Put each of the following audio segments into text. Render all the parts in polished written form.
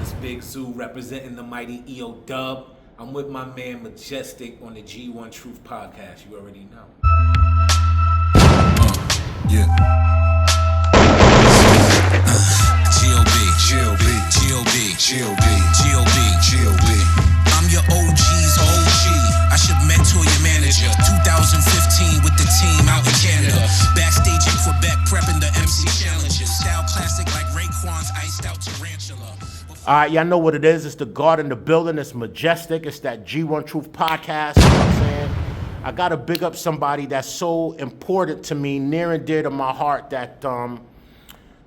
It's Big Zoo representing the mighty Eodub. I'm with my man Majestic on the G1 Truth podcast. You already know. Yeah. G.O.B. I'm your OG's OG. I should mentor your manager. 2015 with the team out in Canada. Backstage in Quebec, prepping the MC challenges. Style classic like Raekwon's iced out tarantula. All right, y'all know what it is. It's the God in the building. It's Majestic. It's that G1 Truth podcast. You know what I'm saying? I got to big up somebody that's so important to me, near and dear to my heart, that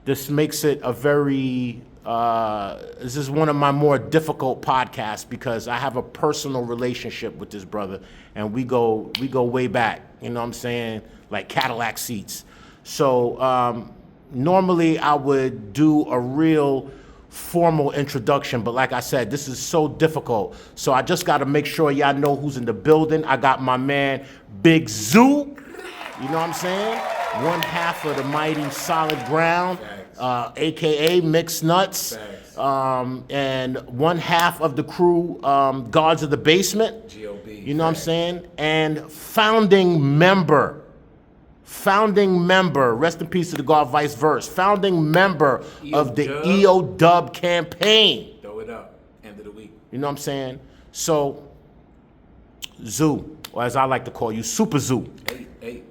this makes it a very, this is one of my more difficult podcasts because I have a personal relationship with this brother, and we go way back, you know what I'm saying, like Cadillac seats. So normally I would do a real formal introduction, but like I said, this is so difficult. So I just got to make sure y'all know who's in the building. I got my man Big Zoo, you know what I'm saying? One half of the mighty Solid Ground, aka Mixed Nuts, and one half of the crew, Guards of the Basement, G.O.B. You know what I'm saying? And founding member, rest in peace to the God, vice versa, founding member of the Eodub campaign. Throw it up, end of the week. You know what I'm saying? So, Zoo, or as I like to call you, Super Zoo. Hey.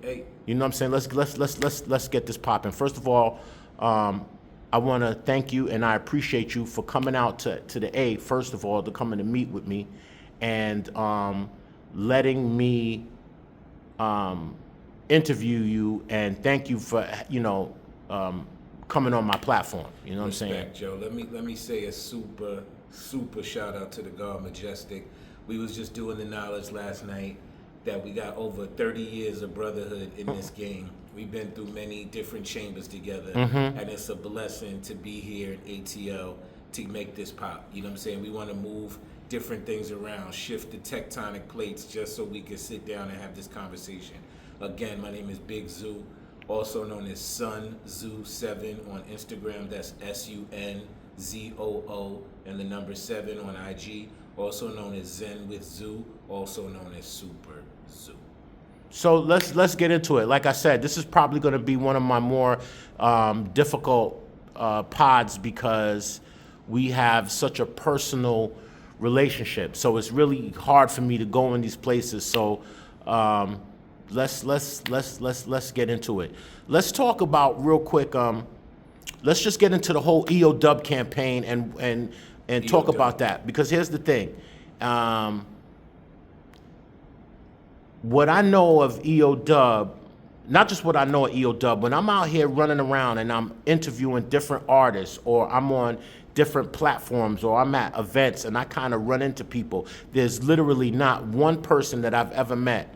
You know what I'm saying? Let's get this popping. First of all, I want to thank you and I appreciate you for coming out to the A. First of all, to come in and meet with me, and letting me interview you, and thank you for coming on my platform. You know what I'm saying? Respect, Joe. Let me say a super shout out to the God Majestic. We was just doing the knowledge last night that we got over 30 years of brotherhood in this game. We've been through many different chambers together, and it's a blessing to be here at ATL to make this pop. You know what I'm saying? We want to move different things around, shift the tectonic plates just so we can sit down and have this conversation. Again, my name is Big Zoo, also known as Sunzoo 7 on Instagram. That's SUNZOO and the number 7 on IG. Also known as Zen with Zoo, also known as Super Zoo. So let's get into it. Like I said, this is probably going to be one of my more difficult pods because we have such a personal relationship. So it's really hard for me to go in these places. So let's get into it. Let's talk about real quick. Let's just get into the whole Eodub campaign and talk about that, because here's the thing. What I know of Eodub, not just what I know of Eodub, when I'm out here running around and I'm interviewing different artists, or I'm on different platforms, or I'm at events and I kind of run into people, there's literally not one person that I've ever met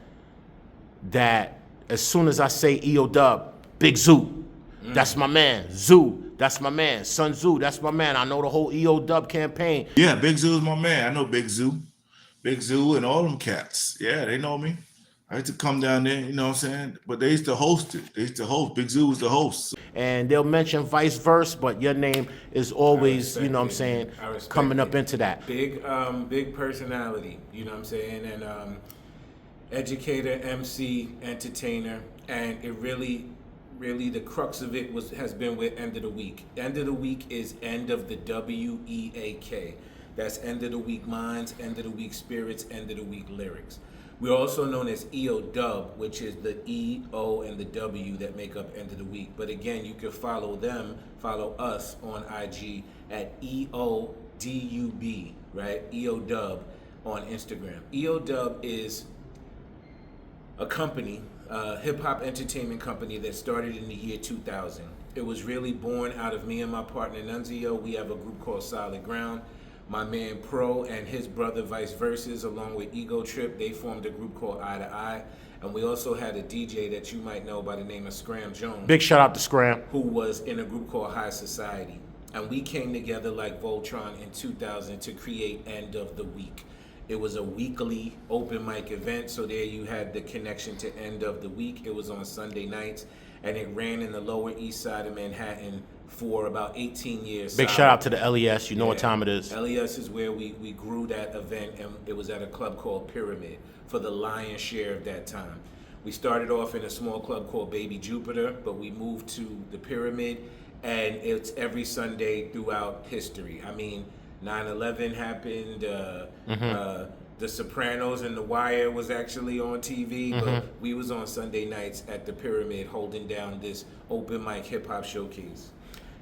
that as soon as I say Eodub, Big Zoo, that's my man. Zoo, that's my man. Sunzoo, that's my man. I know the whole Eodub campaign. Yeah, Big Zoo is my man. I know Big Zoo. Big Zoo and all them cats. Yeah, they know me. I used to come down there, you know what I'm saying? But they used to host it. They used to host. Big Zoo was the host. And they'll mention vice versa, but your name is always, you know what I'm saying, coming up into that. Big personality, you know what I'm saying? And educator, MC, entertainer, and it really the crux of it has been with End of the Week. End of the Week is end of the WEAK. That's end of the week minds, end of the week spirits, end of the week lyrics. We're also known as Eodub, which is the E, O, and the W that make up end of the week. But again, you can follow us on IG at EODUB, right? Eodub on Instagram. Eodub is a company, hip-hop entertainment company that started in the year 2000. It was really born out of me and my partner Nunzio. We have a group called Solid Ground. My man Pro and his brother Vice Versa, along with Ego Trip, they formed a group called Eye to Eye. And we also had a DJ that you might know by the name of Scram Jones. Big shout out to Scram. Who was in a group called High Society. And we came together like Voltron in 2000 to create End of the Week. It was a weekly open mic event, so there you had the connection to End of the Week. It was on Sunday nights, and it ran in the Lower East Side of Manhattan for about 18 years. Big shout out to the LES. You know what time it is. LES is where we grew that event, and it was at a club called Pyramid for the lion's share of that time. We started off in a small club called Baby Jupiter, but we moved to the Pyramid, and it's every Sunday throughout history. I mean, 9/11 happened, The Sopranos and The Wire was actually on TV, but we was on Sunday nights at the Pyramid holding down this open mic hip hop showcase.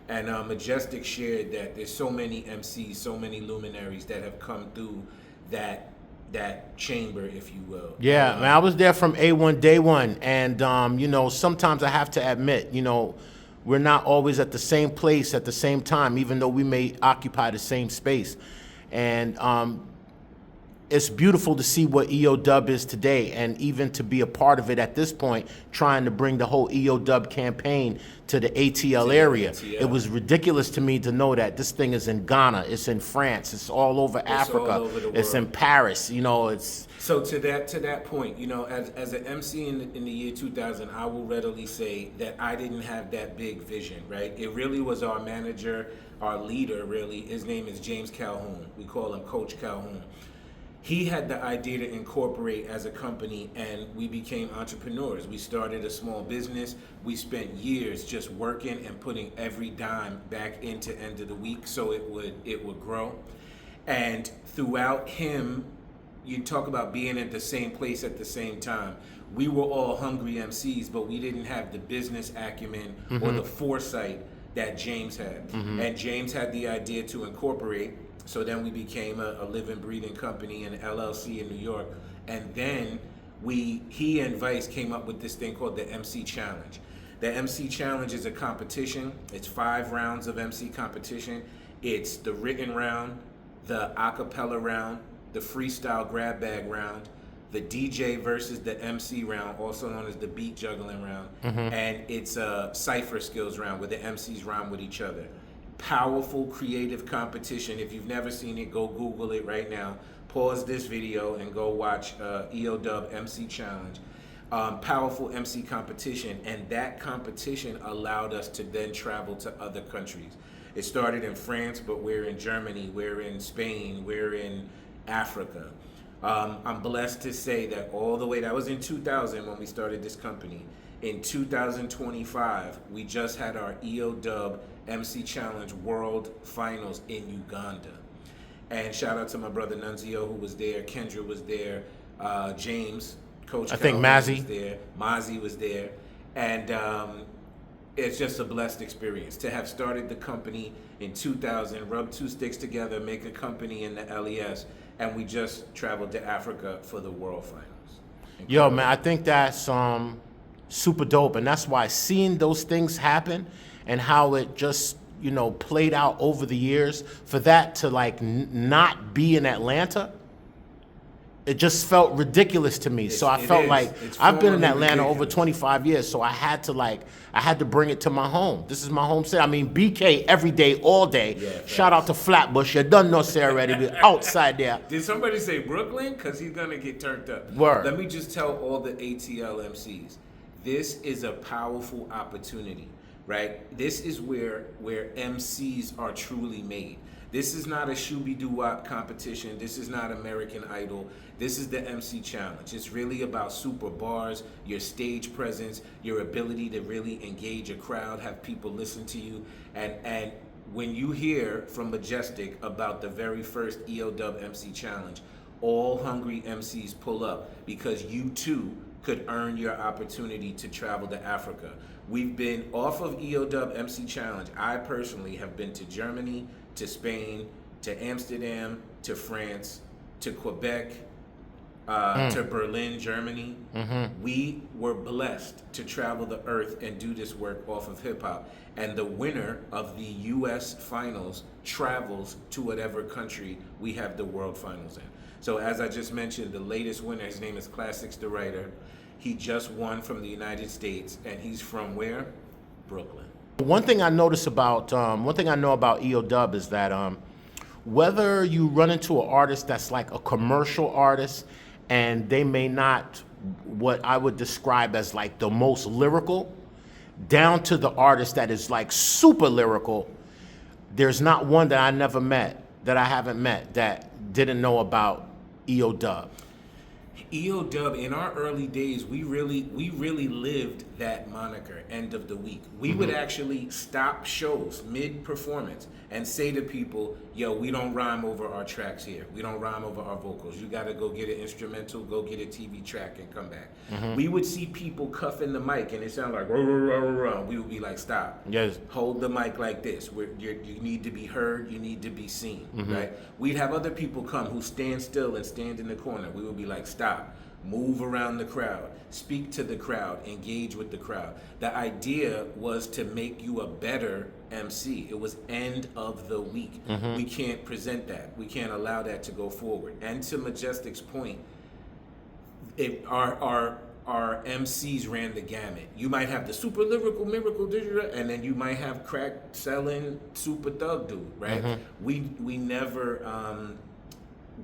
And Majestic shared that there's so many MCs, so many luminaries that have come through that chamber, if you will. Yeah, man, I was there from A1 day one, and you know, sometimes I have to admit, you know, we're not always at the same place at the same time, even though we may occupy the same space. And it's beautiful to see what Eodub is today, and even to be a part of it at this point, trying to bring the whole Eodub campaign to the ATL area. ATL. It was ridiculous to me to know that this thing is in Ghana, it's in France, it's all over Africa, all over the it's in world. Paris. You know, it's So to that point, you know, as an MC in the year 2000, I will readily say that I didn't have that big vision, right? It really was our manager, our leader, really. His name is James Calhoun. We call him Coach Calhoun. He had the idea to incorporate as a company, and we became entrepreneurs. We started a small business. We spent years just working and putting every dime back into End of the Week so it would grow. And throughout him, you talk about being at the same place at the same time. We were all hungry MCs, but we didn't have the business acumen or the foresight that James had. And James had the idea to incorporate. So then we became a living, breathing company, an LLC in New York. And then he and Vice came up with this thing called the MC Challenge. The MC Challenge is a competition. It's 5 rounds of MC competition. It's the written round, the a cappella round, the freestyle grab bag round, the DJ versus the MC round, also known as the beat juggling round, and it's a cypher skills round where the MCs rhyme with each other. Powerful, creative competition. If you've never seen it, go Google it right now. Pause this video and go watch Eodub MC Challenge. Powerful MC competition, and that competition allowed us to then travel to other countries. It started in France, but we're in Germany, we're in Spain, we're in Africa. I'm blessed to say that all the way, that was in 2000 when we started this company. In 2025, we just had our Eodub MC Challenge World Finals in Uganda. And shout out to my brother Nunzio, who was there, Kendra was there, James, Coach Calhoun was there, Mozzie was there. And it's just a blessed experience to have started the company in 2000, rub 2 sticks together, make a company in the LES, and we just traveled to Africa for the World Finals. Yo, man, I think that's super dope, and that's why seeing those things happen and how it just, you know, played out over the years, for that to like not be in Atlanta, it just felt ridiculous to me. So I felt like I've been in Atlanta over 25 years, so I had to bring it to my home. This is my home city. I mean, BK every day, all day. Yeah, shout out to Flatbush. You done know say already. We're outside there. Did somebody say Brooklyn? Because he's going to get turned up. Word. Let me just tell all the ATL MCs, this is a powerful opportunity, right? This is where MCs are truly made. This is not a shooby-doo-wop competition. This is not American Idol. This is the MC Challenge. It's really about super bars, your stage presence, your ability to really engage a crowd, have people listen to you. And when you hear from Majestic about the very first Eodub MC Challenge, all hungry MCs pull up because you too could earn your opportunity to travel to Africa. We've been off of Eodub MC Challenge. I personally have been to Germany, to Spain, to Amsterdam, to France, to Quebec, to Berlin, Germany. We were blessed to travel the earth and do this work off of hip hop. And the winner of the US finals travels to whatever country we have the world finals in. So as I just mentioned, the latest winner, his name is Classics the Writer. He just won from the United States, and he's from where? Brooklyn. One thing I know about Eodub is that whether you run into an artist that's like a commercial artist and they may not what I would describe as like the most lyrical, down to the artist that is like super lyrical, there's not one that I never met, that I haven't met, that didn't know about Eodub. Eodub, in our early days, we really lived that moniker, end of the week. We would actually stop shows mid-performance and say to people, yo, we don't rhyme over our tracks here. We don't rhyme over our vocals. You gotta go get an instrumental, go get a TV track and come back. We would see people cuffing the mic and it sounded like, rah, rah, rah, rah, rah. We would be like, stop. Yes. Hold the mic like this. You need to be heard, you need to be seen, right? We'd have other people come who stand still and stand in the corner. We would be like, stop. Move around the crowd, speak to the crowd, engage with the crowd. The idea was to make you a better MC. It was end of the week. We can't present that. We can't allow that to go forward. And to Majestic's point, our MCs ran the gamut. You might have the super lyrical, miracle, digital, and then you might have crack selling super thug dude, right? We never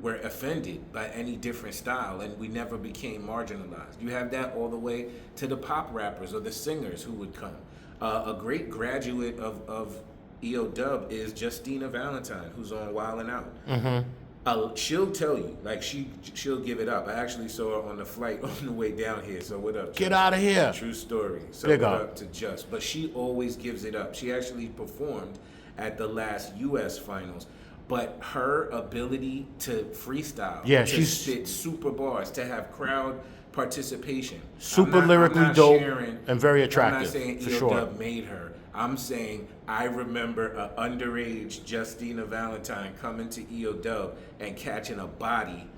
were offended by any different style, and we never became marginalized. You have that all the way to the pop rappers or the singers who would come. A great graduate of Eodub is Justina Valentine, who's on Wildin' Out. She'll tell you, like she'll give it up. I actually saw her on the flight on the way down here. So what up? Get out of here. True story. So Big what up. up to Just? But she always gives it up. She actually performed at the last U.S. finals. But her ability to freestyle, to she's spit super bars, to have crowd participation, super lyrically dope and very attractive. I'm not saying for Eodub sure. made her. I'm saying I remember an underage Justina Valentine coming to Eodub and catching a body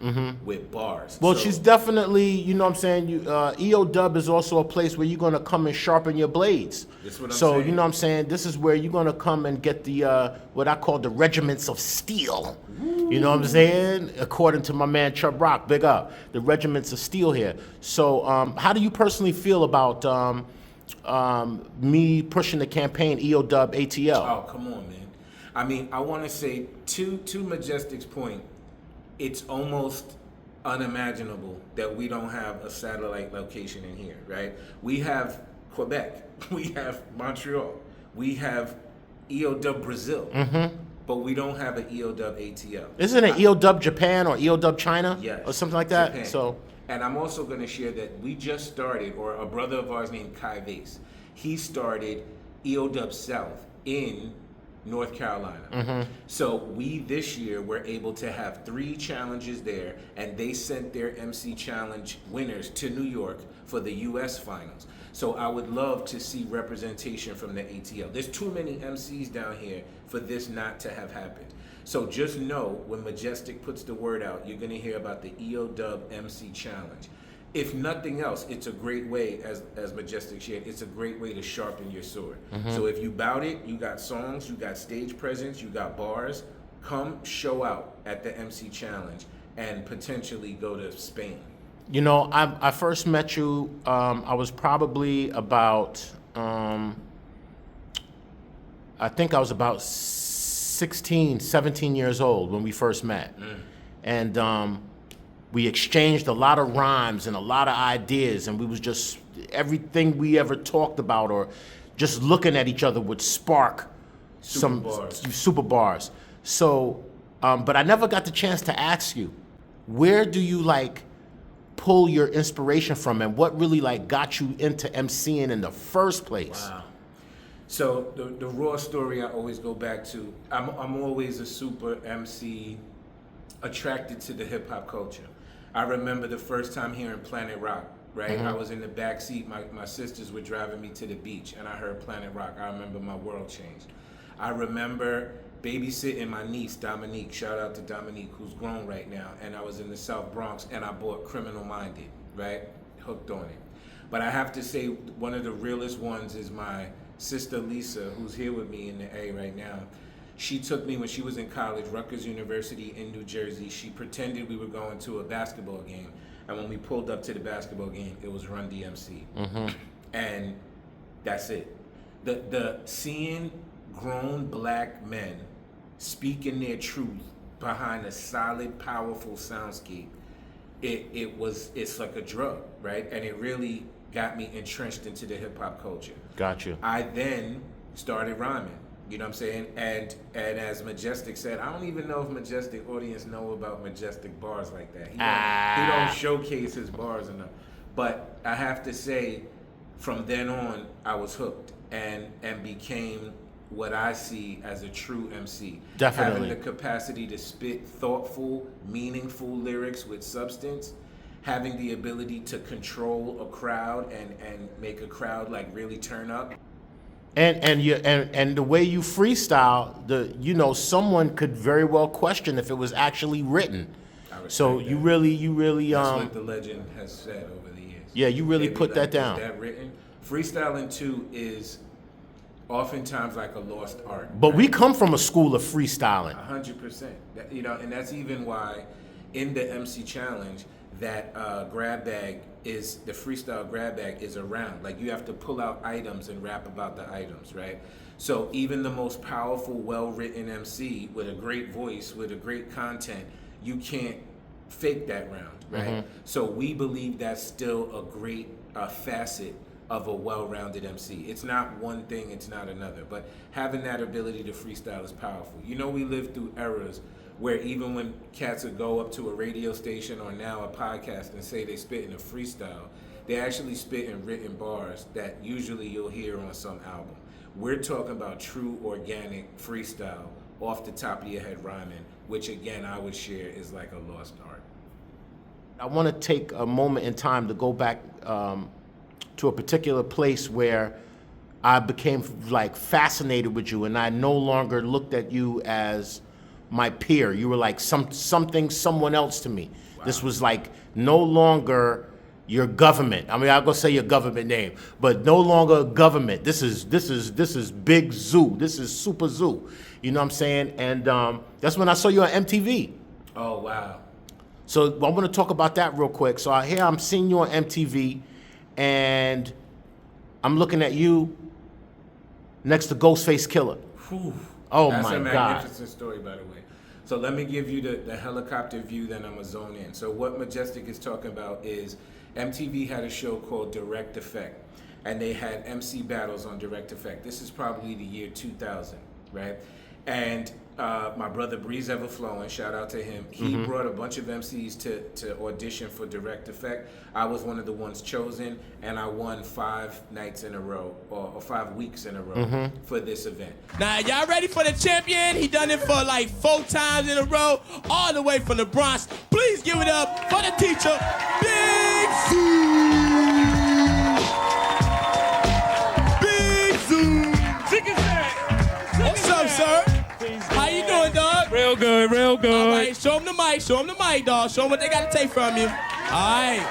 with bars. Well, So- she's definitely, you know what I'm saying, Eodub is also a place where you're going to come and sharpen your blades. That's what I'm so, saying. you know what I'm saying, this is where you're going to come and get the, what I call the regiments of steel. You know what I'm saying? According to my man Chubb Rock, big up, the regiments of steel here. So how do you personally feel about me pushing the campaign Eodub ATL? Oh, come on, man. I mean, I want to say, to Majestic's point, it's almost unimaginable that we don't have a satellite location in here, right? We have Quebec, we have Montreal, we have Eodub Brazil, but we don't have an Eodub ATL. Isn't it Eodub Japan or Eodub China? Yes. Or something like that? Japan. So. And I'm also going to share that we just started, or a brother of ours named Kai Vase, he started Eodub South in North Carolina. So we this year were able to have 3 challenges there, and they sent their MC Challenge winners to New York for the US finals. So I would love to see representation from the ATL. There's too many MCs down here for this not to have happened. So just know when Majestic puts the word out, you're gonna hear about the Eodub MC Challenge. If nothing else, it's a great way, as Majestic shared, it's a great way to sharpen your sword. So if you bout it, you got songs, you got stage presence, you got bars, come show out at the MC Challenge and potentially go to Spain. You know, I first met you, I was probably about, I think I was about 16, 17 years old when we first met. And we exchanged a lot of rhymes and a lot of ideas, and we was just, everything we ever talked about or just looking at each other would spark some super bars. So, but I never got the chance to ask you, where do you like pull your inspiration from, and what really like got you into MCing in the first place? Wow. So the raw story I always go back to, I'm always a super MC attracted to the hip hop culture. I remember the first time hearing Planet Rock, right? I was in the back seat, my sisters were driving me to the beach, and I heard Planet Rock. I remember my world changed. I remember babysitting my niece, Dominique, shout out to Dominique, who's grown right now, and I was in the South Bronx, and I bought Criminal Minded, right? Hooked on it. But I have to say, one of the realest ones is my sister Lisa, who's here with me in the A right now. She took me when she was in college, Rutgers University in New Jersey. She pretended we were going to a basketball game. And when we pulled up to the basketball game, it was Run DMC. And that's it. The seeing grown black men speaking their truth behind a solid, powerful soundscape, it's like a drug, right? And it really got me entrenched into the hip hop culture. Got you. I then started rhyming. You know what I'm saying? And as Majestic said, I don't even know if Majestic audience know about Majestic bars like that. He don't showcase his bars enough. But I have to say, from then on, I was hooked and became what I see as a true MC. Definitely. Having the capacity to spit thoughtful, meaningful lyrics with substance, having the ability to control a crowd and make a crowd like really turn up. And the way you freestyle, someone could very well question if it was actually written. So you really That's what the legend has said over the years. Yeah, you really put that Is down. that written? Freestyling too is oftentimes like a lost art. But we come from a school of freestyling. 100%. And that's even why in the MC Challenge that the freestyle grab bag is around. Like you have to pull out items and rap about the items, right? So even the most powerful, well-written MC with a great voice, with a great content, you can't fake that round, right? Mm-hmm. So we believe that's still a great facet of a well-rounded MC. It's not one thing, it's not another, but having that ability to freestyle is powerful. We live through eras where even when cats would go up to a radio station or now a podcast and say they spit in a freestyle, they actually spit in written bars that usually you'll hear on some album. We're talking about true organic freestyle off the top of your head rhyming, which again I would share is like a lost art. I want to take a moment in time to go back to a particular place where I became like fascinated with you, and I no longer looked at you as my peer. You were like someone else to me. Wow. This was like no longer your government. I mean, I'll go say your government name, but no longer government. This is Big Zoo. This is Super Zoo. You know what I'm saying? And that's when I saw you on MTV. Oh wow. So I want to talk about that real quick. So I'm seeing you on MTV, and I'm looking at you next to Ghostface Killer. Whew. Oh That's my God. That's a magnificent story, by the way. So let me give you the helicopter view, then I'm going to zone in. So what Majestic is talking about is MTV had a show called Direct Effect, and they had MC battles on Direct Effect. This is probably the year 2000, right? And my brother Breeze Everflowing, shout out to him, he brought a bunch of MCs to audition for Direct Effect. I was one of the ones chosen, and I won 5 nights in a row, or 5 weeks in a row for this event. Now, y'all ready for the champion? He done it for like 4 times in a row, all the way from the Bronx. Please give it up for the teacher, Big Zoo! Big Zoo! What's up, sir? How you doing, dog? Real good, real good. All right, show him the mic, dog. Show him what they got to take from you. All right.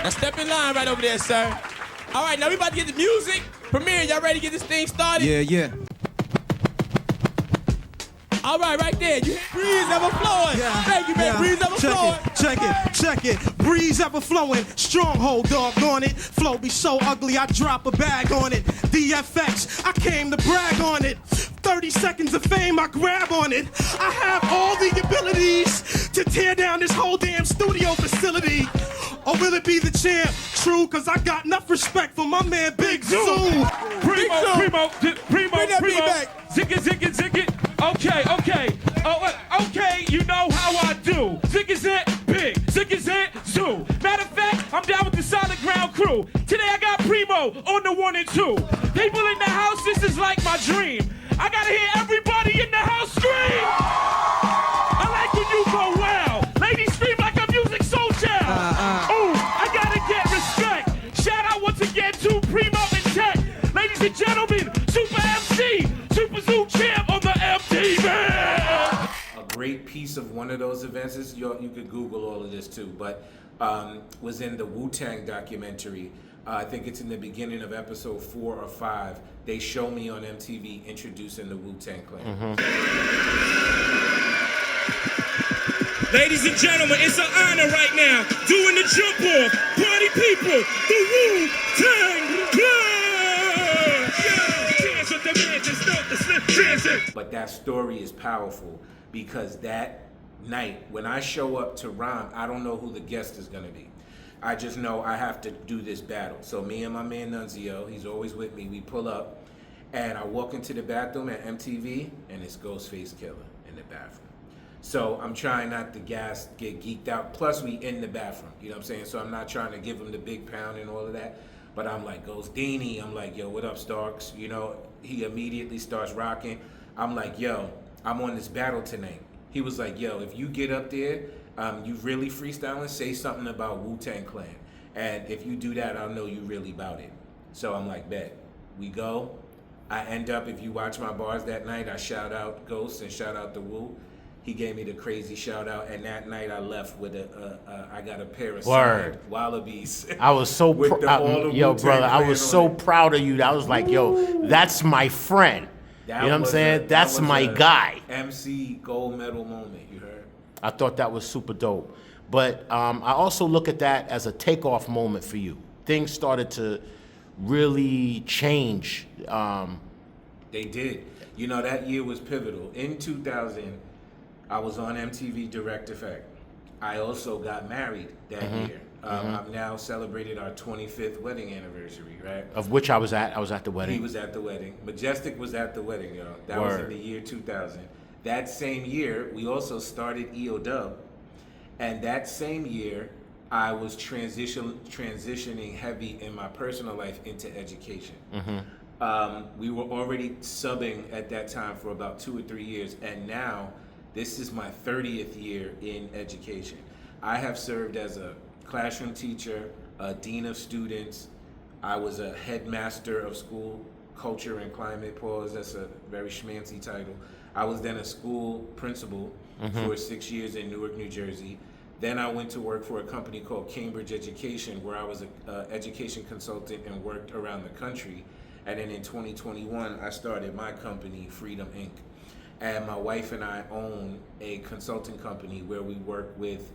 Now step in line right over there, sir. All right, now we about to get the music. Premier, y'all ready to get this thing started? Yeah. All right there. You hear Breeze Everflowing. Yeah. Thank you, man. Breeze Everflowing. Check it. Breeze Everflowing. Stronghold dog on it. Flow be so ugly, I drop a bag on it. DFX, I came to brag on it. 30 seconds of fame, I grab on it. I have all the abilities to tear down this whole damn studio facility. Or will it be the champ? True, cause I got enough respect for my man Big Zoo. Primo. Bring that beat back. Zick it. Okay. Okay, you know how I do. Zick is it, big. Zick is it, zoo. Matter of fact, I'm down with the solid ground crew. Today I got Primo on the 1 and 2. People in the house, this is like my dream. I gotta hear everybody in the house scream. I like when you go wild. Ladies scream like a music soul child. Ooh, I gotta get respect. Shout out once again to Primo and Tech. Ladies and gentlemen, Super MC, Super Zoo champ on the MTV. A great piece of one of those events is, you could Google all of this too, but was in the Wu-Tang documentary. I think it's in the beginning of episode 4 or 5. They show me on MTV introducing the Wu-Tang Clan. Ladies and gentlemen, it's an honor right now doing the jump off. Party people, the Wu-Tang Clan. Dance with the man, just start the slip dancing. But that story is powerful because that night when I show up to rhyme, I don't know who the guest is gonna be. I just know I have to do this battle. So me and my man Nunzio, he's always with me, we pull up, and I walk into the bathroom at MTV, and it's Ghostface Killer in the bathroom. So I'm trying not to get geeked out. Plus we in the bathroom, you know what I'm saying? So I'm not trying to give him the big pound and all of that. But I'm like, Ghost Dini. I'm like, yo, what up, Starks? You know, he immediately starts rocking. I'm like, yo, I'm on this battle tonight. He was like, yo, if you get up there, you really freestyling, say something about Wu-Tang Clan. And if you do that, I'll know you really about it. So I'm like, bet. We go. I end up, if you watch my bars that night, I shout out Ghost and shout out the Wu. He gave me the crazy shout out, and that night I left with I got a pair of signed Wallabies. I was so proud. Yo, brother, I was so proud of you. I was like, yo, that's my friend. You know what I'm saying? That's my guy. MC gold medal moment, you heard? I thought that was super dope. But I also look at that as a takeoff moment for you. Things started to really change. They did. You know, that year was pivotal. In 2000, I was on MTV Direct Effect. I also got married that year. I've now celebrated our 25th wedding anniversary, right? Of which I was at. I was at the wedding. He was at the wedding. Majestic was at the wedding, y'all. That was in the year 2000. That same year, we also started Eodub. And that same year, I was transitioning heavy in my personal life into education. We were already subbing at that time for about 2 or 3 years, and now this is my 30th year in education. I have served as a classroom teacher, a dean of students. I was a headmaster of school culture and climate. Pause. That's a very schmancy title. I was then a school principal for 6 years in Newark, New Jersey. Then I went to work for a company called Cambridge Education, where I was an education consultant and worked around the country. And then in 2021, I started my company, Freedom Inc. And my wife and I own a consulting company where we work with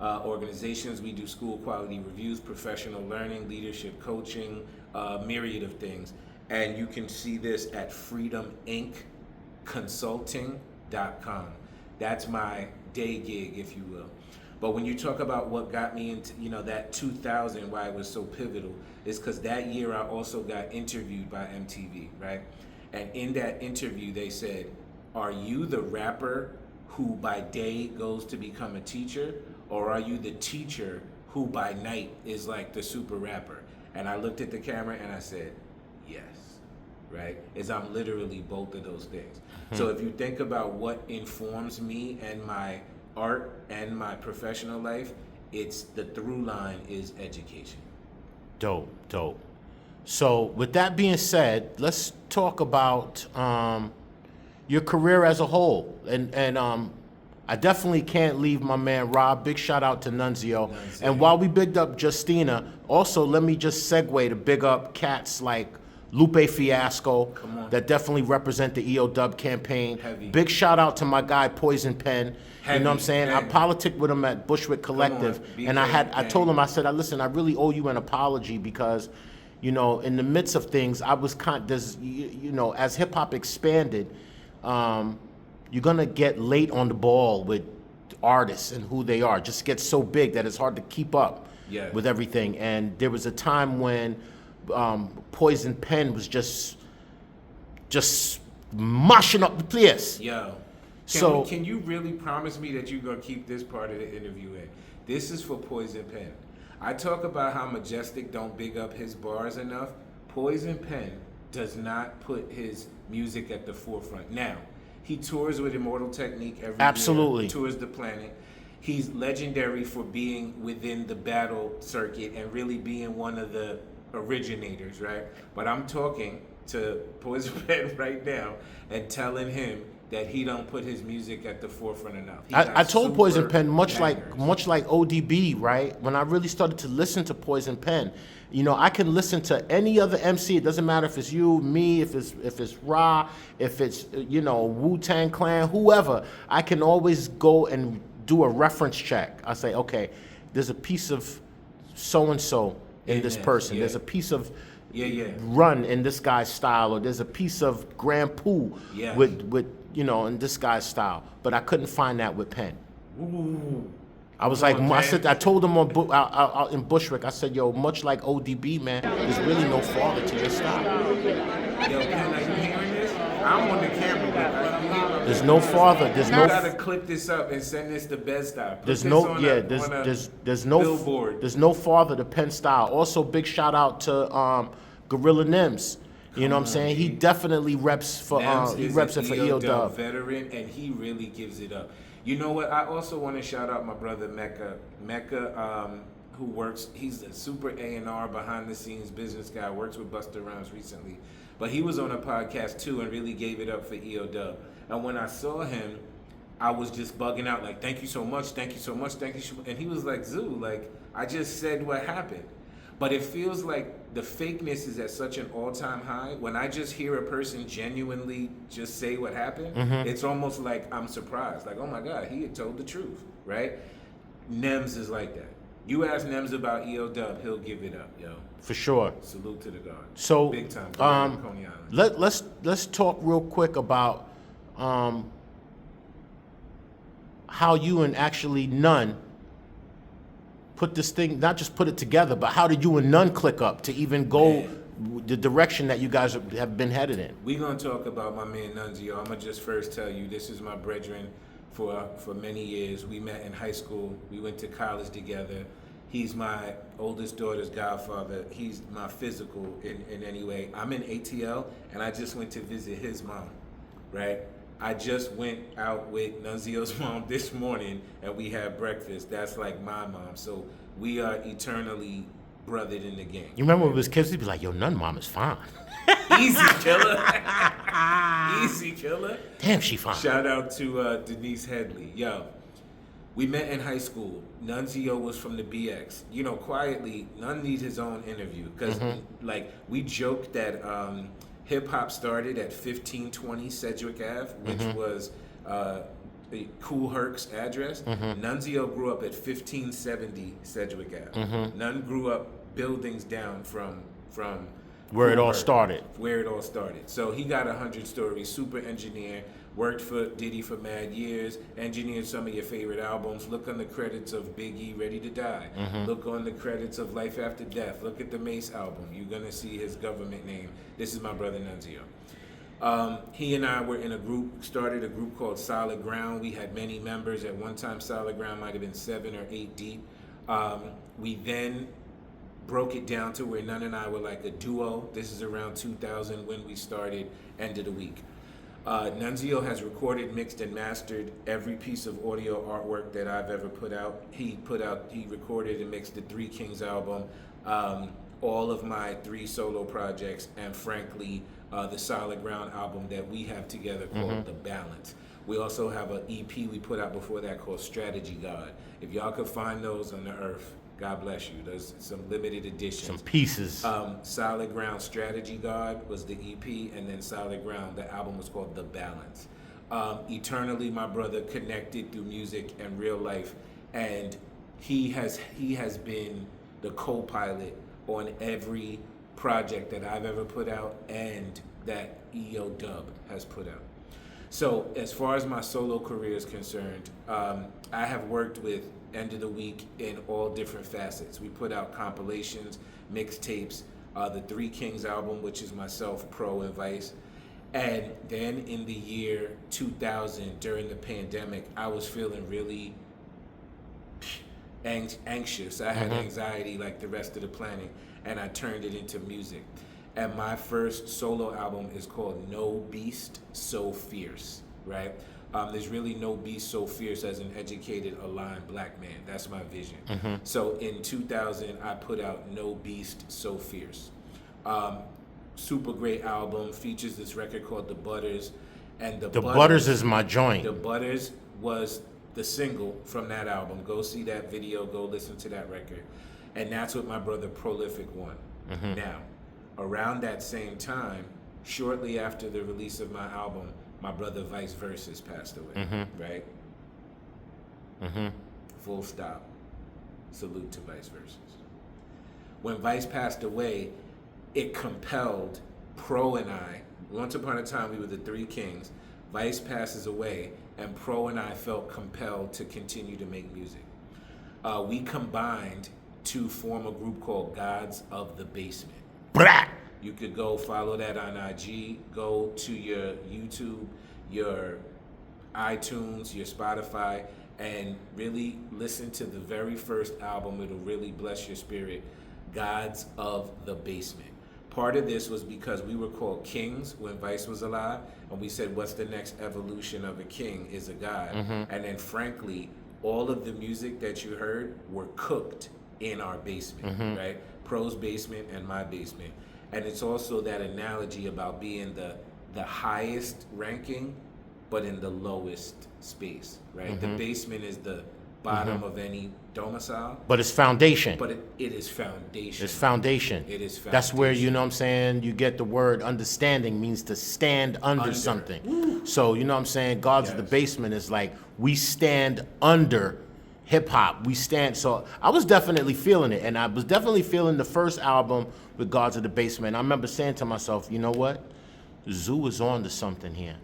organizations. We do school quality reviews, professional learning, leadership coaching, myriad of things. And you can see this at freedomincconsulting.com. That's my day gig, if you will. But when you talk about what got me into, you know, that 2000, why it was so pivotal, is because that year I also got interviewed by MTV, right? And in that interview, they said, are you the rapper who by day goes to become a teacher, or are you the teacher who by night is like the super rapper? And I looked at the camera and I said, yes, right? Is I'm literally both of those things. So if you think about what informs me and my art and my professional life, it's the through line is education. Dope. So with that being said, let's talk about your career as a whole. And I definitely can't leave my man Rob. Big shout out to Nunzio. And while we bigged up Justina, also let me just segue to big up cats like Lupe Fiasco that definitely represent the Eodub campaign. Heavy. Big shout out to my guy Poison Pen. Heavy. You know what I'm saying? Heavy. I politic with him at Bushwick Collective, and I told him, I said, listen, I really owe you an apology because, you know, in the midst of things, I was you know, as hip hop expanded, you're gonna get late on the ball with artists and who they are. It just gets so big that it's hard to keep up with everything. And there was a time when Poison Pen was just mushing up the place. Yo. Can you really promise me that you're gonna keep this part of the interview in? This is for Poison Pen. I talk about how Majestic don't big up his bars enough. Poison Pen does not put his music at the forefront. Now, he tours with Immortal Technique every year, tours the planet. He's legendary for being within the battle circuit and really being one of the originators, right? But I'm talking to Poison Pen right now and telling him that he don't put his music at the forefront enough. I told Poison Pen, much like ODB, right? When I really started to listen to Poison Pen, you know, I can listen to any other MC. It doesn't matter if it's you, me, if it's Ra, if it's, you know, Wu-Tang Clan, whoever. I can always go and do a reference check. I say, okay, there's a piece of so-and-so in this person. There's a piece of Run in this guy's style, or there's a piece of Grand Poo with you know, in this guy's style. But I couldn't find that with Pen. I was like, I told him out in Bushwick, I said, yo, much like ODB, man, there's really no father to your style. Yo, Ken, are you hearing this? I'm on the camera, but there's no father. There's no. You gotta clip this up and send this to Bed-Stuy. There's no. There's no billboard. There's no father to Penn style. Also, big shout out to Gorilla Nims. You know what I'm saying? He definitely reps for Eodub. Veteran, and he really gives it up. You know what? I also want to shout out my brother Mecca. Mecca, who works, he's a super A&R behind the scenes business guy. Works with Busta Rhymes recently, but he was on a podcast too and really gave it up for Eodub. And when I saw him, I was just bugging out like, "Thank you so much, thank you so much, thank you." And he was like, "Zoo, like I just said what happened." But it feels like the fakeness is at such an all-time high. When I just hear a person genuinely just say what happened, it's almost like I'm surprised. Like, oh my God, he had told the truth, right? Nems is like that. You ask Nems about Eodub, he'll give it up, yo. For sure. Salute to the God. So, big time. Coney Island. Let's talk real quick about how you and actually None put this thing, not just put it together, but how did you and None click up to even go the direction that you guys have been headed in? We're going to talk about my man Nunzio. I'm going to just first tell you, this is my brethren for many years. We met in high school. We went to college together. He's my oldest daughter's godfather. He's my physical in any way. I'm in ATL, and I just went to visit his mom, right? I just went out with Nunzio's mom this morning, and we had breakfast. That's like my mom. So we are eternally brothered in the game. You remember when we was kids, he'd be like, yo, None mom is fine. Easy killer. Easy killer. Damn, she fine. Shout out to Denise Headley. Yo, we met in high school. Nunzio was from the BX. You know, quietly, None needs his own interview. Because, like, we joked that hip-hop started at 1520 Sedgwick Ave, which was Kool Herc's address. Nunzio grew up at 1570 Sedgwick Ave. None grew up buildings down from where it all Herc, started. Where it all started. So he got 100 stories, super engineer, worked for Diddy for mad years, engineered some of your favorite albums. Look on the credits of Big E, Ready to Die. Look on the credits of Life After Death. Look at the Mace album. You're going to see his government name. This is my brother Nunzio. He and I were in a group, started a group called Solid Ground. We had many members. At one time, Solid Ground might have been 7 or 8 deep. We then broke it down to where None and I were like a duo. This is around 2000 when we started End of the Week. Nunzio has recorded, mixed, and mastered every piece of audio artwork that I've ever put out. He recorded and mixed the Three Kings album, all of my 3 solo projects, and frankly, the Solid Ground album that we have together called The Balance. We also have an EP we put out before that called Strategy God. If y'all could find those on the earth, God bless you. There's some limited editions. Some pieces. Solid Ground Strategy God was the EP, and then Solid Ground, the album was called The Balance. Eternally, my brother connected through music and real life, and he has been the co-pilot on every project that I've ever put out and that Eodub has put out. So as far as my solo career is concerned, I have worked with End of the Week in all different facets. We put out compilations, mixtapes, the Three Kings album, which is myself, Pro, and Vice. And then in the year 2000, during the pandemic, I was feeling really anxious. I had anxiety like the rest of the planet, and I turned it into music. And my first solo album is called No Beast So Fierce, right? There's really no beast so fierce as an educated, aligned black man. That's my vision. So in 2000, I put out No Beast So Fierce. Super great album, features this record called The Butters. And The Butters is my joint. The Butters was the single from that album. Go see that video, go listen to that record. And that's what my brother Prolific won. Now, around that same time, shortly after the release of my album, my brother Vice Versus passed away, right? Full stop. Salute to Vice Versus. When Vice passed away, it compelled Pro and I, once upon a time we were the Three Kings, Vice passes away, and Pro and I felt compelled to continue to make music. we combined to form a group called Gods of the Basement. Blah. You could go follow that on IG, go to your YouTube, your iTunes, your Spotify, and really listen to the very first album. It'll really bless your spirit, Gods of the Basement. Part of this was because we were called kings when Vice was alive, and we said, what's the next evolution of a king is a god. And then frankly, all of the music that you heard were cooked in our basement, right? Pro's basement and my basement. And it's also that analogy about being the highest ranking, but in the lowest space, right? The basement is the bottom of any domicile. But it's foundation. But it is foundation. It's foundation. It is foundation. That's where, you know what I'm saying, you get the word understanding means to stand under something. Woo. So, you know what I'm saying, Gods of the Yes. Basement is like, we stand under hip hop. We stand, so I was definitely feeling it. And I was definitely feeling the first album with Gods of the Basement. I remember saying to myself, you know what? Zoo is on to something here.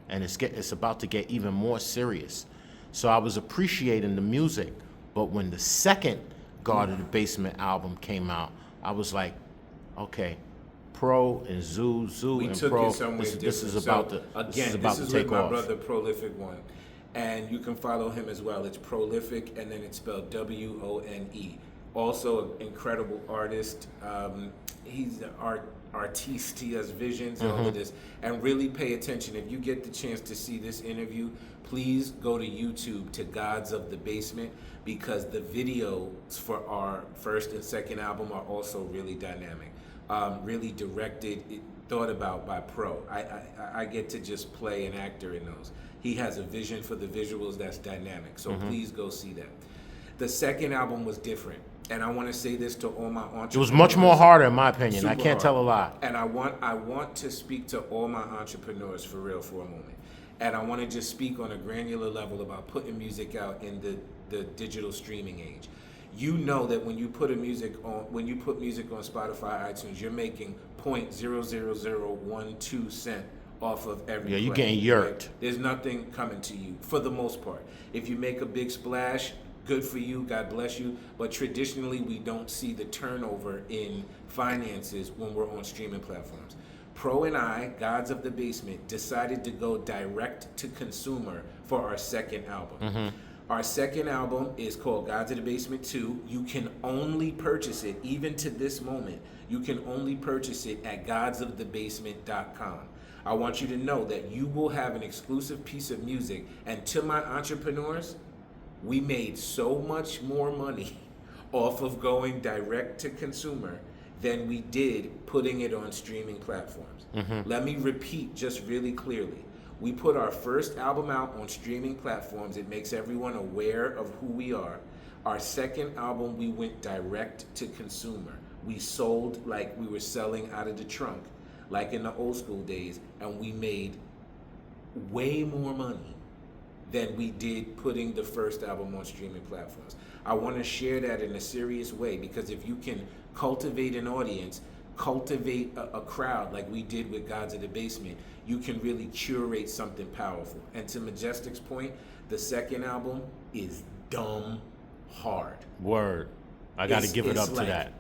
And it's about to get even more serious. So I was appreciating the music, but when the second God of the Basement album came out, I was like, okay, Pro and Zoo We and took Pro, it somewhere this different. is about so, to again, this is about this to is take with my off. brother Prolific One, and you can follow him as well. It's Prolific, and then it's spelled WONE. Also, an incredible artist. He's an artiste. He has visions and all of this. And really pay attention. If you get the chance to see this interview, please go to YouTube to Gods of the Basement, because the videos for our first and second album are also really dynamic. Really directed, thought about by Pro. I get to just play an actor in those. He has a vision for the visuals that's dynamic. So please go see that. The second album was different. And I want to say this to all my entrepreneurs. It was much more harder, in my opinion. I Super can't tell a hard. lie. And I want to speak to all my entrepreneurs for real for a moment. And I want to just speak on a granular level about putting music out in the digital streaming age. You know that when you put music on Spotify, iTunes, you're making 0.00012 cent off of every Yeah, you're play, getting yerked. right? There's nothing coming to you for the most part. If you make a big splash, good for you, God bless you. But traditionally, we don't see the turnover in finances when we're on streaming platforms. Pro and I, Gods of the Basement, decided to go direct to consumer for our second album. Our second album is called Gods of the Basement 2. You can only purchase it, even to this moment, you can only purchase it at godsofthebasement.com. I want you to know that you will have an exclusive piece of music. And to my entrepreneurs, we made so much more money off of going direct to consumer than we did putting it on streaming platforms. Let me repeat just really clearly. We put our first album out on streaming platforms. It makes everyone aware of who we are. Our second album, we went direct to consumer. We sold like we were selling out of the trunk, like in the old school days, and we made way more money than we did putting the first album on streaming platforms. I want to share that in a serious way, because if you can cultivate an audience, cultivate a crowd like we did with Gods of the Basement, you can really curate something powerful. And to Majestic's point, the second album is dumb hard. Word. I got to give it up to like that.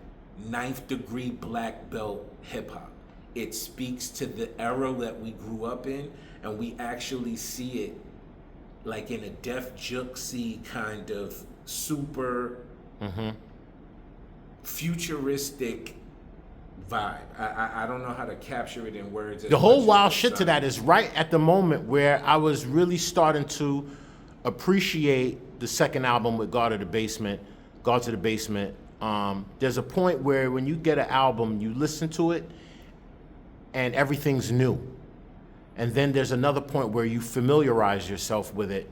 9th degree black belt hip hop. It speaks to the era that we grew up in, and we actually see it like in a Def Jux-y kind of super futuristic vibe. I don't know how to capture it in words. The whole wild shit to that is right at the moment where I was really starting to appreciate the second album with Gods of the Basement. There's a point where when you get an album, you listen to it and everything's new. And then there's another point where you familiarize yourself with it,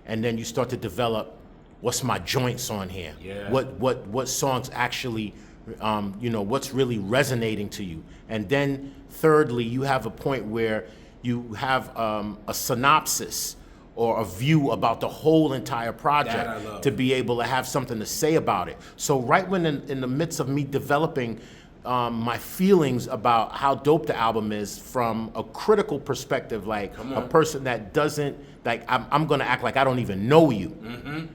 and then you start to develop, what's my joints on here? Yeah. What songs actually, what's really resonating to you? And then thirdly, you have a point where you have a synopsis or a view about the whole entire project That I love. to be able to have something to say about it. So right when in the midst of me developing my feelings about how dope the album is from a critical perspective, like a person that doesn't, like, I'm gonna act like I don't even know you.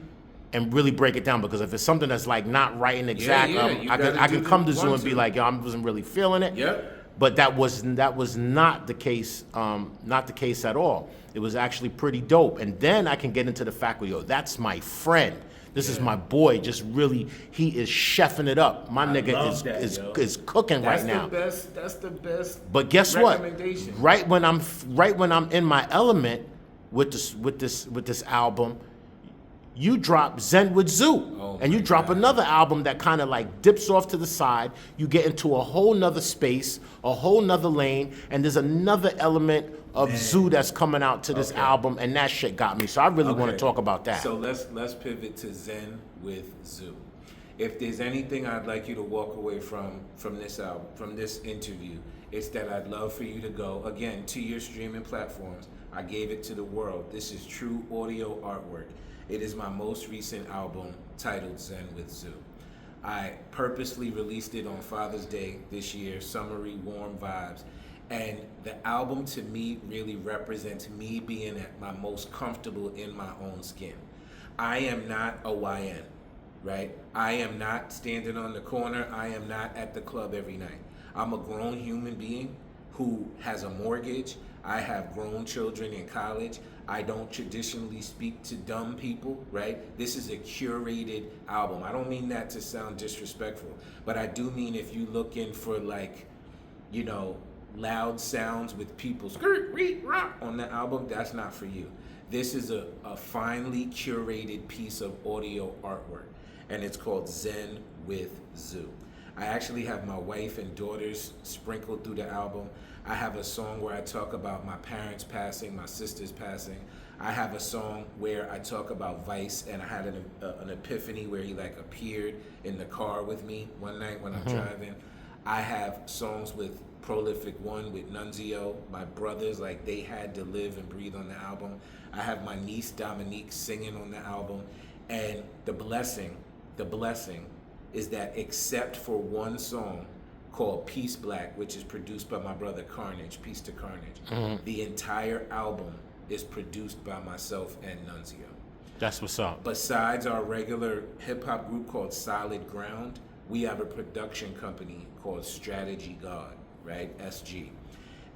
and really break it down, because if it's something that's like not right and exact, you I gotta can do come to the Zoo and one, be two. like, yo, I wasn't really feeling it. Yep. But that was not the case, not the case at all. It was actually pretty dope. And then I can get into the fact where, yo, that's my friend. This is my boy. Just really, he is chefing it up. My nigga love that, yo. is cooking right now. That's the best. But guess what? recommendation. Right when I'm in my element with this album, you drop Zen with Zoo. Oh And you my drop God. another album that kind of like dips off to the side. You get into a whole nother space, a whole nother lane, and there's another element of Zoo that's coming out to this Okay. album, and that shit got me. So I really want to Okay. talk about that. So let's pivot to Zen with Zoo. If there's anything I'd like you to walk away from this album, from this interview, it's that I'd love for you to go again to your streaming platforms. I gave it to the world. This is true audio artwork. It is my most recent album titled Zen with Zoo. I purposely released it on Father's Day this year, summery, warm vibes. And the album to me really represents me being at my most comfortable in my own skin. I am not a YN, right? I am not standing on the corner. I am not at the club every night. I'm a grown human being who has a mortgage. I have grown children in college. I don't traditionally speak to dumb people, right? This is a curated album. I don't mean that to sound disrespectful, but I do mean if you looking for like, you know, loud sounds with people skirt, reet, rock on the album, that's not for you. This is a finely curated piece of audio artwork, and it's called Zen with Zoo. I actually have my wife and daughters sprinkled through the album. I have a song where I talk about my parents passing, my sister's passing. I have a song where I talk about Vice, and I had an epiphany where he like appeared in the car with me one night when I'm driving. I have songs with Prolific One, with Nunzio, my brothers, like they had to live and breathe on the album. I have my niece Dominique singing on the album. And the blessing is that except for one song called Peace Black, which is produced by my brother Carnage, Peace to Carnage, the entire album is produced by myself and Nunzio. That's what's up. Besides our regular hip-hop group called Solid Ground, we have a production company called Strategy God, right? SG.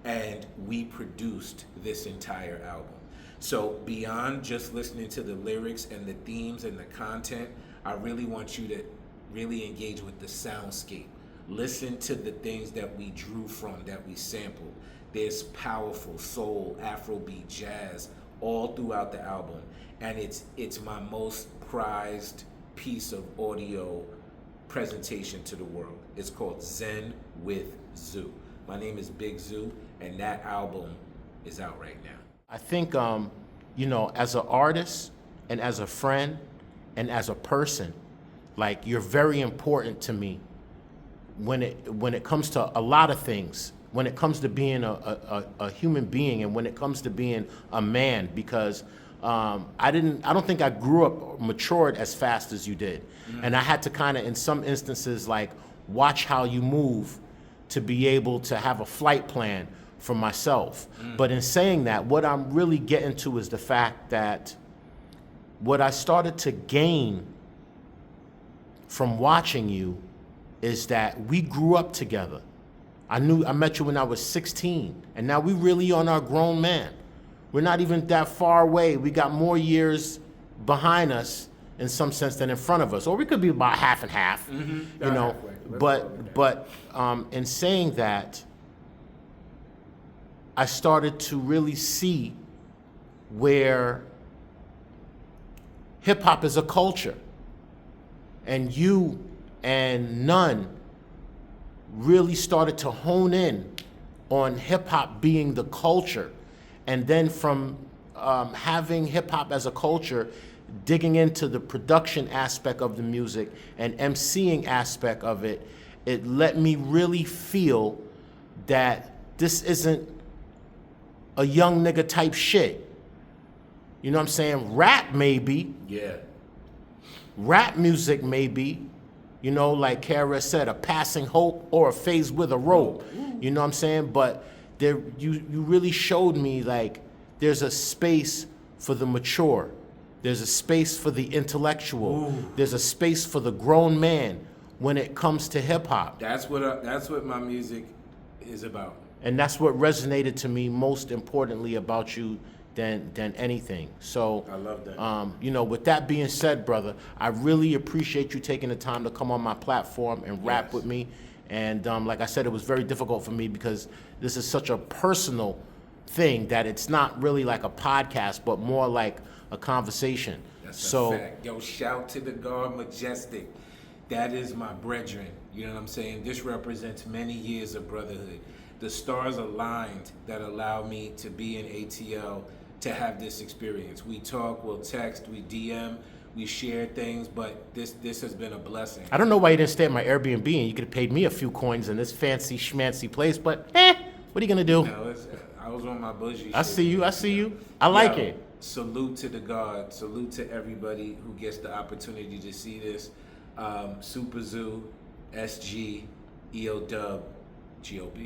And we produced this entire album. So beyond just listening to the lyrics and the themes and the content, I really want you to really engage with the soundscape. Listen to the things that we drew from, that we sampled. There's powerful soul, Afrobeat, jazz, all throughout the album. And it's my most prized piece of audio presentation to the world. It's called Zen with Zoo. My name is Big Zoo, and that album is out right now. I think, you know, as an artist and as a friend and as a person, like you're very important to me when it comes to a lot of things. When it comes to being a human being, and when it comes to being a man, because I don't think I grew up or matured as fast as you did. And I had to kind of, in some instances, like watch how you move to be able to have a flight plan for myself. But in saying that, what I'm really getting to is the fact that what I started to gain from watching you is that we grew up together. I met you when I was 16, and now we really on our grown man. We're not even that far away. We got more years behind us in some sense than in front of us, or we could be about half and half, you know. But in saying that, I started to really see where hip hop is a culture, and you and None really started to hone in on hip hop being the culture. And then from having hip hop as a culture, digging into the production aspect of the music and emceeing aspect of it, it let me really feel that this isn't a young nigga type shit. You know what I'm saying? Rap maybe. Yeah. Rap music maybe. You know, like Kara said, a passing hope or a phase with a rope. You know what I'm saying? But there, you really showed me like there's a space for the mature. There's a space for the intellectual. There's a space for the grown man when it comes to hip hop. That's what my music is about. And that's what resonated to me most importantly about you than anything. So I love that. You know, with that being said, brother, I really appreciate you taking the time to come on my platform and rap Yes. with me. And like I said, it was very difficult for me because this is such a personal thing that it's not really like a podcast, but more like a conversation. That's a fact. Yo, shout to the God Majestic. That is my brethren. You know what I'm saying? This represents many years of brotherhood. The stars aligned that allow me to be in ATL, to have this experience. We talk, we'll text, we DM, we share things, but this has been a blessing. I don't know why you didn't stay at my Airbnb and you could have paid me a few coins in this fancy schmancy place, but what are you gonna do? No, I was on my bougie I shit. see you, I see you. I like Yo, it. Salute to the God. Salute to everybody who gets the opportunity to see this. Sunzoo, SG, Eodub, GOB.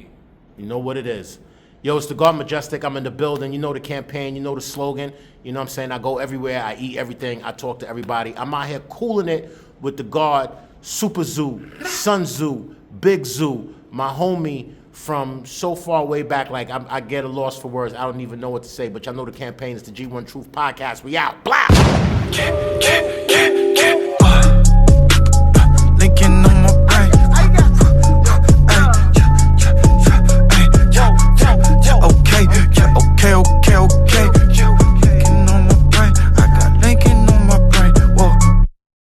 You know what it is. Yo, it's the God Majestic. I'm in the building. You know the campaign. You know the slogan. You know what I'm saying? I go everywhere. I eat everything. I talk to everybody. I'm out here cooling it with the God, Sunzoo, Sunzoo, Big Zoo, my homie from so far way back. Like, I get a loss for words. I don't even know what to say. But y'all know the campaign is the G1 Truth Podcast. We out. Blah!